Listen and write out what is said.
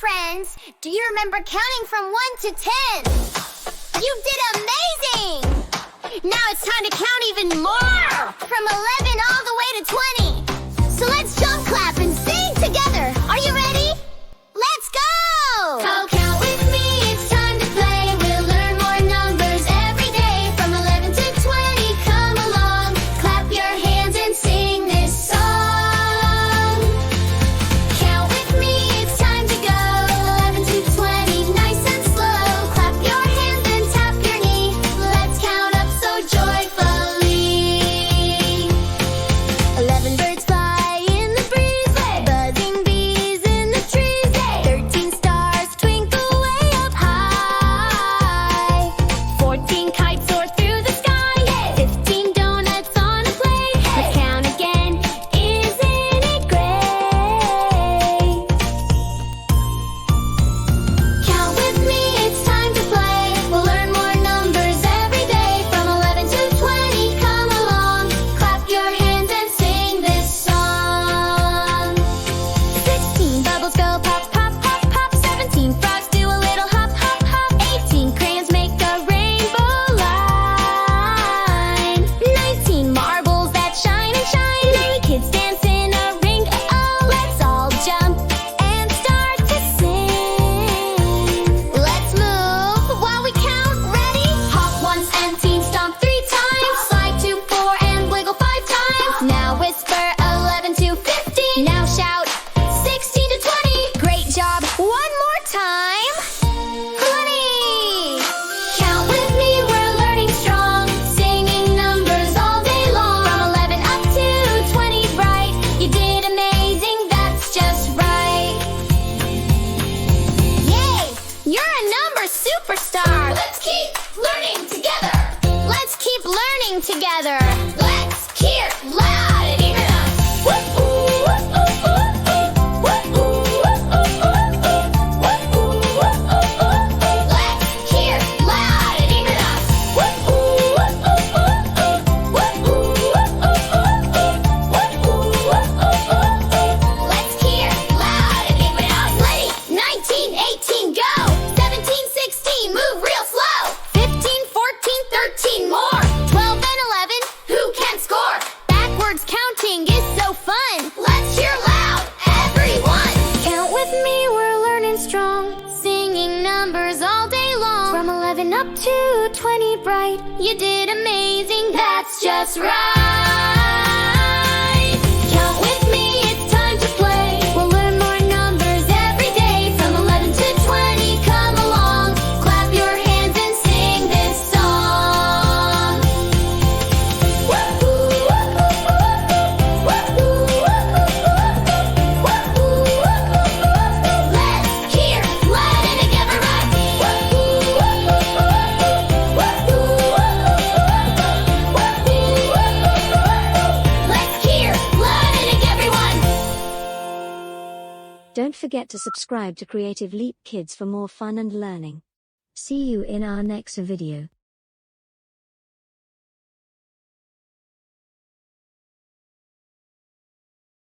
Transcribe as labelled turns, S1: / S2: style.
S1: friends! Do you remember counting from 1 to 10? You did amazing! Now it's time to count even more! From 11 all the way to 20. So let's jump, clap, and sing together. Are you ready? Let's go! So count with me, it's time to play. We'll learn more numbers every day. From 11 to 20, come along. Clap your hands and sing this song. Count with me, it's time to go. 11 to 20, nice and slow. Clap your hands and tap your knee. Let's count up so joyfully. 11 birds fly in the breeze, buzzing bees in the trees. 13 stars twinkle way up high. 14 kites soar through the sky. 15 donuts on a plate. Let's count again, isn't it great? Count with me, it's time to play. We'll learn more numbers every day. From 11 to 20, come along. Clap your hands and sing this song. 16 bubbles go pop, pop, pop, pop. 17 frogs do a little hop, hop, hop. 18 crayons make a rainbow line. 19 marbles that shine and shine. 90 kids dance in a ring. Oh, let's all jump and start to sing. Let's move while we count. Ready? Hop once and team stomp 3 times. Slide to 4 and wiggle 5 times. Now whisper 11 to 15. Now shout 16 to 20. Great job. One more time. 20. Count with me, we're learning strong. Singing numbers all day long. From 11 up to 20 bright. You did amazing, that's just right. Yay! You're a number superstar. Let's keep learning together. Let's keep learning together. Let's hear loud and even us. Let's hear loud and even us. Let's hear loud and even us. Ready? 19, 18, go. 17, 16, move real slow. 15, 14, 13, more. 12 and 11, who can score? Backwards counting is so fun. Let's hear loud, everyone. Count with me, we're learning strong. Singing numbers all day long. From 11 up to 20 bright. You did amazing, that's just right. Count with me, it's time to play. We'll learn more numbers every day. From 11 to 20, come along. Clap your hands and sing this song. Let's hear loud and together us. Let's hear loud and everyone.
S2: Don't forget to subscribe to Creative Leap Kids for more fun and learning. See you in our next video.